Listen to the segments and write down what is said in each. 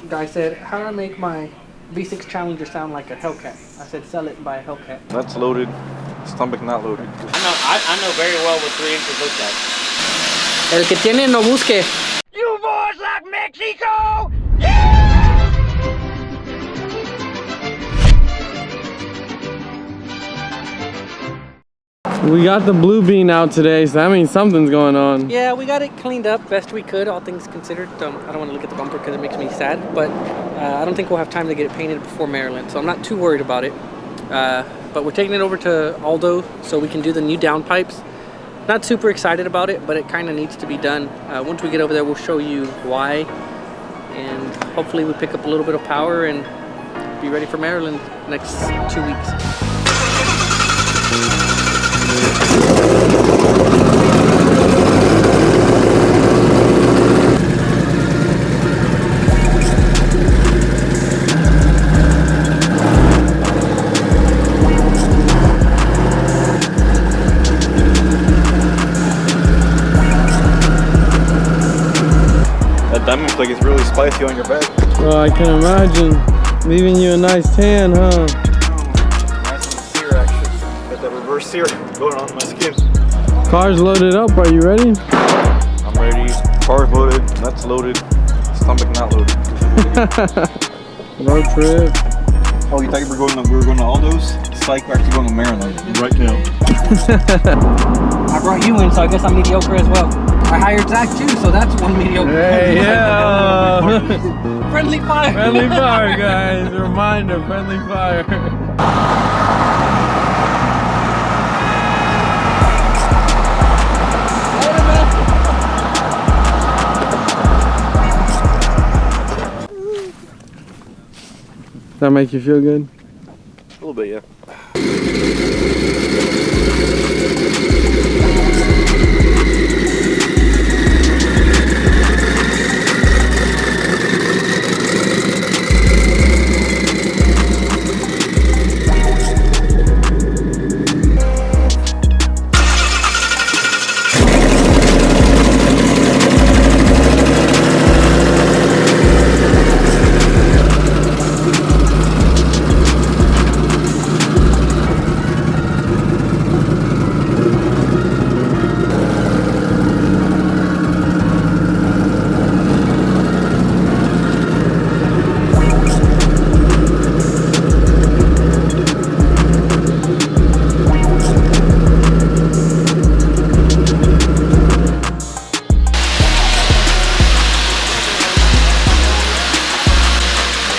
Guy said, how do I make my V6 Challenger sound like a Hellcat? I said, sell it and buy a Hellcat. Nuts loaded, stomach not loaded. I know very well what 3 inches looks like. El que tiene no busque. You boys like Mexico? We got the blue bean out today, so that means something's going on. Yeah, we got it cleaned up best we could, all things considered. I don't want to look at the bumper because it makes me sad, but I don't think we'll have time to get it painted before Maryland, so I'm not too worried about it. But we're taking it over to Aldo so we can do the new downpipes. Not super excited about it, but it kind of needs to be done. Once we get over there, we'll show you why, and hopefully we pick up a little bit of power and be ready for Maryland next 2 weeks. That diamond looks like it's really spicy on your back. Oh, I can imagine. Leaving you a nice tan, huh? Nice and sear action. Got that reverse sear going on my skin. Car's loaded up, are you ready? I'm ready. Car's loaded, nuts loaded, stomach not loaded. Road trip. Oh, you thought we were going to Aldo's? Psych, we're actually going to Maryland right now. I brought you in, so I guess I'm mediocre as well. I hired Zach too, so that's one mediocre. Hey, yeah! Friendly fire! Friendly fire, guys. Reminder, friendly fire. Does that make you feel good? A little bit, yeah.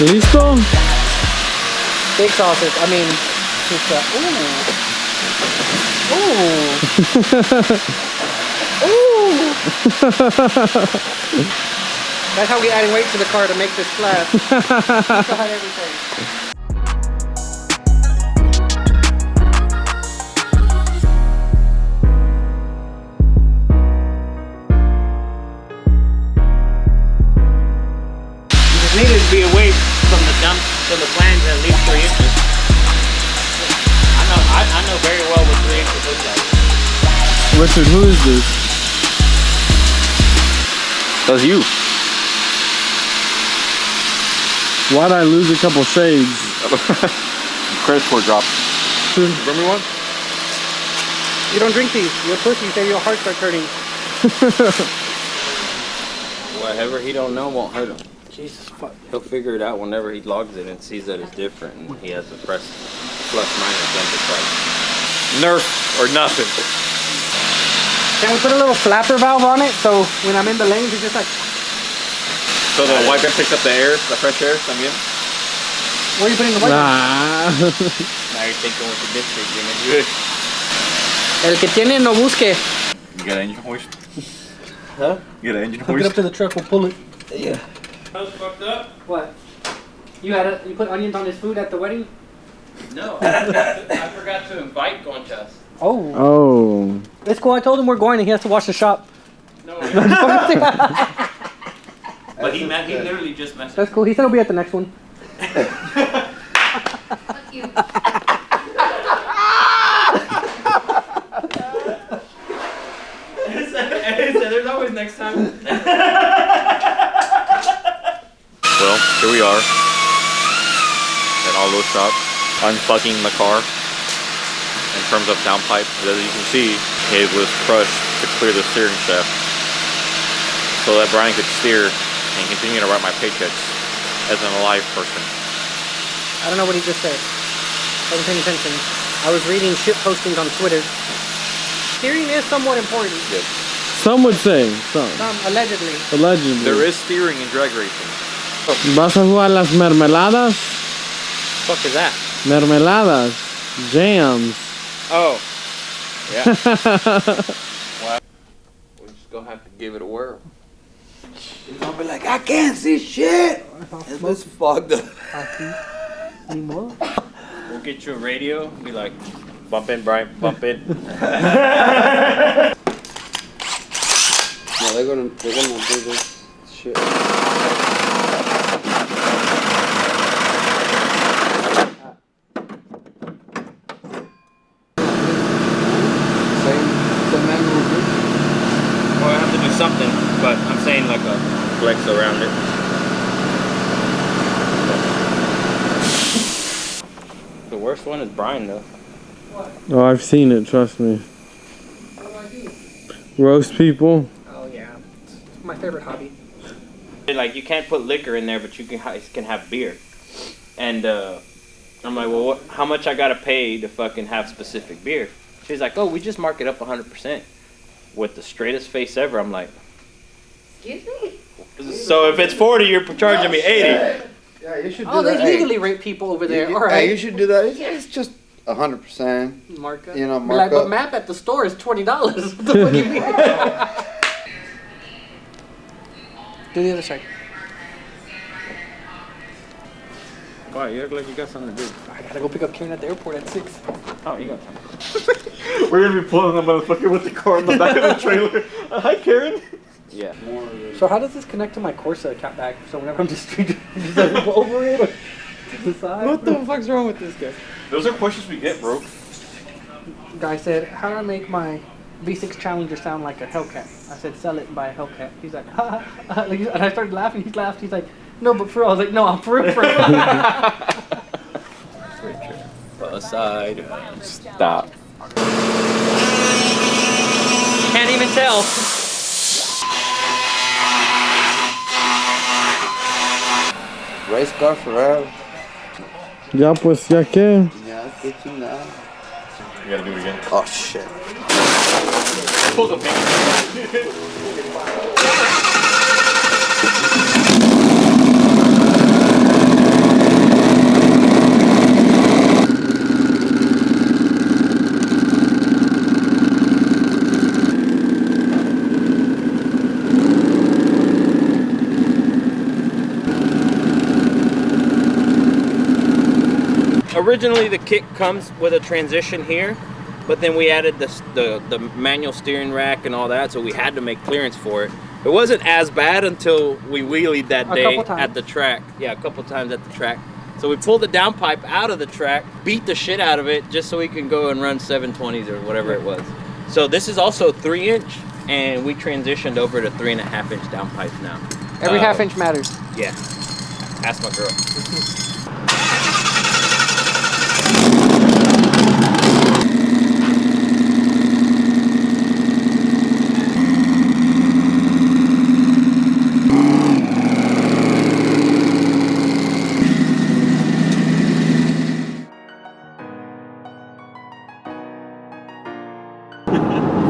Listo? Big sausage. I mean, pizza. Ooh. Ooh. That's how we adding weight to the car to make this flat. Pizza Hut everything. Needed to be away from the dump, from the plans at least 3 inches. I know very well what 3 inches looks like. Richard, who is this? That's you. Why'd I lose a couple shades? Credit score dropped. Bring me one? You don't drink these. You're a pussy. You say your heart starts hurting. Whatever he don't know won't hurt him. Jesus fuck. He'll figure it out whenever he logs it and sees that it's different, and he has to press plus minus enterprise. Nerf or nothing. Can we put a little flapper valve on it so when I'm in the lanes it's just like... So the wiper picks up the air, the fresh air también? Where are you putting the wiper? Nah. Now you're thinking with the district, you're good. El que tiene no busque. You got an engine hoist? Huh? You got an engine Hook it hoist? up to the truck, we'll pull it. Yeah. That was fucked up. What? You put onions on his food at the wedding? No, I forgot to invite Conchas. Oh. Oh. It's cool. I told him we're going and he has to wash the shop. No. But he literally just messaged. That's cool. He said he'll be at the next one. Fuck you. There's always next time. Well, Here we are at Aldo shop, unfucking the car. In terms of downpipe, as you can see, it was crushed to clear the steering shaft so that Brian could steer and continue to write my paychecks as an alive person. I don't know what he just said. I wasn't paying attention. I was reading shit postings on Twitter. Steering is somewhat important. Yes. Some would say. Some. Allegedly. Allegedly. There is steering in drag racing. ¿Vas a jugar las mermeladas? What the fuck is that? Mermeladas. Jams. Oh. Yeah. Wow. We're just gonna have to give it a whirl. He's gonna be like, I can't see shit! It's fogged up. We'll get you a radio, be like, bump in, Brian, bump in. No, they're gonna do this shit. Same manual. Well, I have to do something, but I'm saying like a flex around it. The worst one is Brian, though. Oh, I've seen it, trust me. Roast people. Oh yeah, it's my favorite hobby. Like, you can't put liquor in there, but you can have beer. And I'm like, well, how much I gotta pay to fucking have specific beer? She's like, oh, we just mark it up 100%. With the straightest face ever, I'm like, Excuse me? so if it's 40, you're charging me 80. Yeah, you should do Oh, that. they legally rape people over there. All Hey, right. you should do that. It's just 100%. Markup. You know, Be like, but markup. map at the store is $20. What the fuck do you mean? Do the other side. Wow, you look like you got something to do. I gotta go pick up Karen at the airport at 6. Oh, you got time. We're gonna be pulling the motherfucker with the car in the back of the trailer. Hi, Karen. Yeah. So how does this connect to my Corsa cat bag? So whenever I'm just like over it or to the side? What the fuck's wrong with this guy? Those are questions we get, bro. Guy said, how do I make my V6 Challenger sound like a Hellcat? I said, sell it and buy a Hellcat. He's like, ha ha ha. And I started laughing. He laughed. He's like, no, but for real. I was like, no, I'm for real. Aside. Stop. Can't even tell. Race car forever. Ya pues, ya que. Yeah, qué chingada. You gotta do it again. Oh shit. Pull the pin. Originally, the kit comes with a transition here, but then we added the manual steering rack and all that, so we had to make clearance for it. It wasn't as bad until we wheelied that day at the track. Yeah, a couple times at the track. So we pulled the downpipe out of the track, beat the shit out of it, just so we can go and run 720s or whatever it was. So this is also 3-inch, and we transitioned over to 3.5-inch downpipes now. Every half inch matters. Yeah. Ask my girl.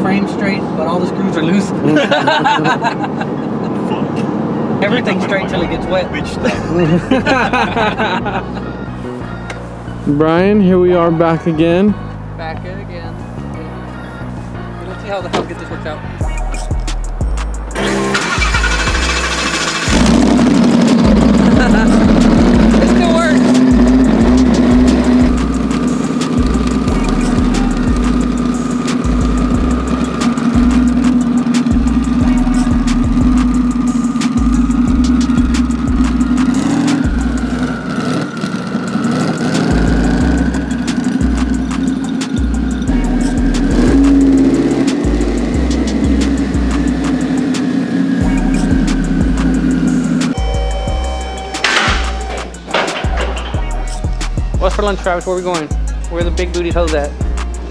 Frame straight, but all the screws are loose. Everything's straight till it gets wet. Brian, here we are back again. Back in again. Let's see how the hell get this worked out. It still works. What's for lunch, Travis? Where are we going? Where the big booty hoes at?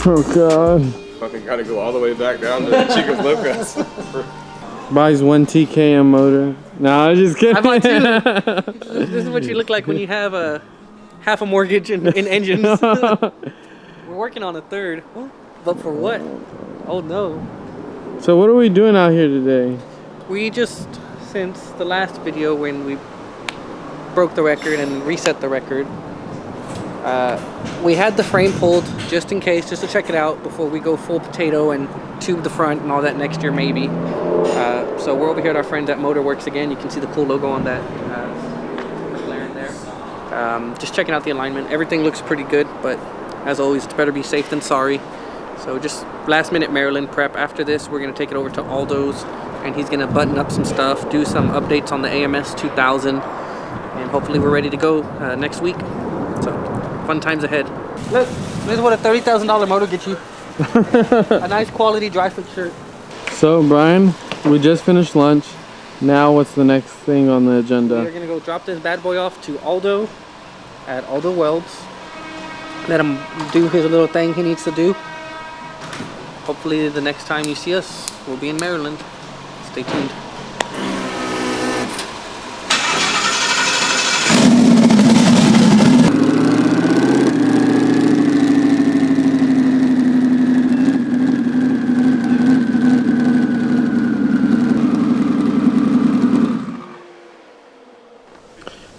Oh God. Fucking gotta go all the way back down to Chicas Locas. Buys one TKM motor. No, I'm just kidding. I bought two. This is what you look like when you have a half a mortgage in engines. We're working on a third. But for what? Oh no. So what are we doing out here today? We just, since the last video when we broke the record and reset the record, we had the frame pulled just in case, just to check it out before we go full potato and tube the front and all that next year maybe. So we're over here at our friends at Motorworks again. You can see the cool logo on that McLaren there. Just checking out the alignment. Everything looks pretty good, but as always, it's better be safe than sorry. So just last minute Maryland prep. After this, we're going to take it over to Aldo's and he's going to button up some stuff, do some updates on the AMS 2000, and hopefully we're ready to go next week. So fun times ahead. Look, this is what a $30,000 motor gets you. A nice quality dry fit shirt. So Brian, we just finished lunch. Now what's the next thing on the agenda? We're gonna go drop this bad boy off to Aldo at Aldo Welds. Let him do his little thing he needs to do. Hopefully the next time you see us, we'll be in Maryland. Stay tuned.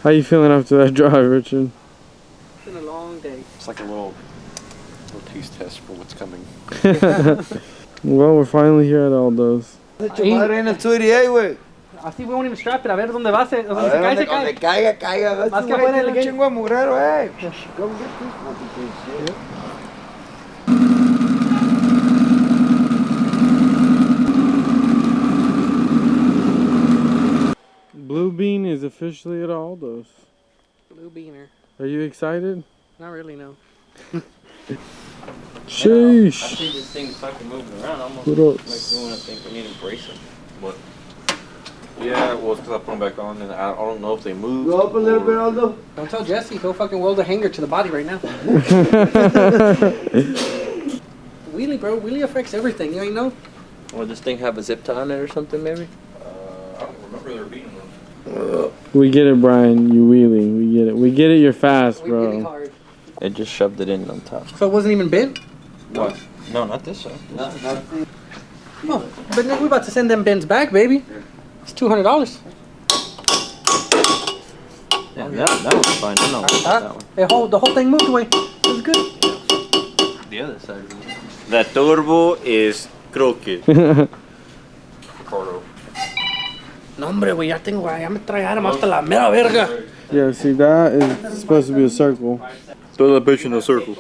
How you feeling after that drive, Richard? It's been a long day. It's like a little taste test for what's coming. Well, we're finally here at Aldo's. Madre en el 288, güey. Así we won't even strap it. A ver dónde va. Donde A se ver, cae, se donde cae. caiga. Más que Güey, afuera tiene del un gate. chingo de mugrero, eh. Go get this fucking shit. Blue Bean is officially at Aldo's. Blue beaner. Are you excited? Not really, no. I Sheesh. see this thing fucking moving around. Almost What like else? doing a thing. We need to brace it. What? Yeah, well, it's because I put them back on and I don't know if they move. Go up a little bit, Aldo. Don't tell Jesse. He'll fucking weld a hanger to the body right now. Wheelie, bro. Wheelie affects everything. You ain't know? Or this thing have a zip tie on it or something, maybe? I don't remember there being one. We get it, Brian. You wheelie. We get it. We get it. You're fast, We really bro. hard. It just shoved it in on top. So it wasn't even bent? What? No, not this side. Nothing. Oh, but then we're about to send them bins back, baby. It's $200. Yeah, that one's fine. I know that one. The whole thing moved away. It was good. The other side. The turbo is crooked. Ricardo. No, hombre, güey, ya me tragaron hasta la mera verga. Yeah, see, that is supposed to be a circle. Throw that bitch in a circle.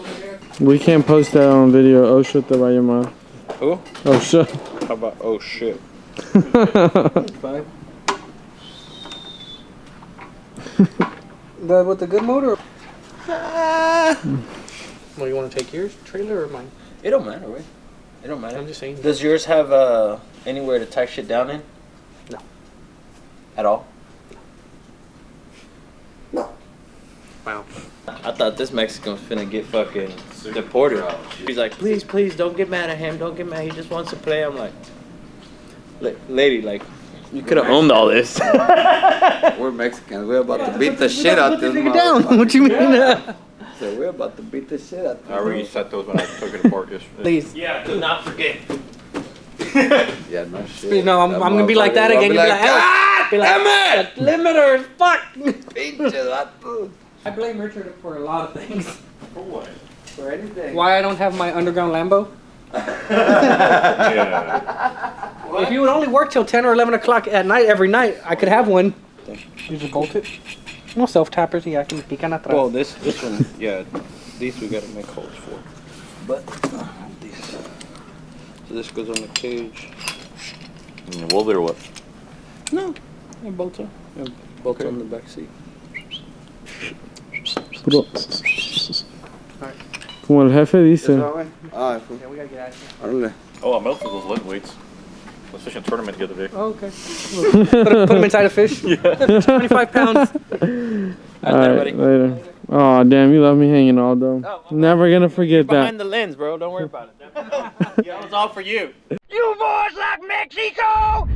We can't post that on video. Oh, shit, that by your mom. Who? Oh, shit. How about, oh shit. With the good motor? Well, you want to take yours, trailer, or mine? It don't matter, right? It don't matter. I'm just saying. Does yours have anywhere to tie shit down in? No. At all? Wow. I thought this Mexican was finna get fucking deported. He's like, please, please, don't get mad at him. Don't get mad. He just wants to play. I'm like, lady, like, you could have owned all this. We're Mexicans. We're about to beat the shit out this Take it down. What you mean? So we're about to beat the shit out I reset those when I took it apart yesterday. Please. Yeah, do not forget. Yeah, no shit. No, I'm gonna be like that again. You'll be like, ah, be like, damn it! Limiter, fuck. Pinche vato. I blame Richard for a lot of things. For what? For anything. Why I don't have my underground Lambo? Yeah. If you would only work till 10 or 11 o'clock at night every night, I could have one. You just bolt it. No self-tappers, yeah, I can pican atrás. Well, this one, yeah, these we gotta make holes for. But, these. So this goes on the cage. Will it or what? No, I bolt on. Bolt on the back seat. Como el jefe dice. Ah, Yeah, we gotta get out of here. órale. Oh, I melted those lead weights. Let's fish a tournament the other day. Oh, okay. Put them inside a fish. Yeah. 25 pounds. All right, later. Oh, damn, you left me hanging, Aldo. Oh, Never gonna forget that. behind the lens, bro. Don't worry about it. Yeah, it was all for you. You boys like Mexico?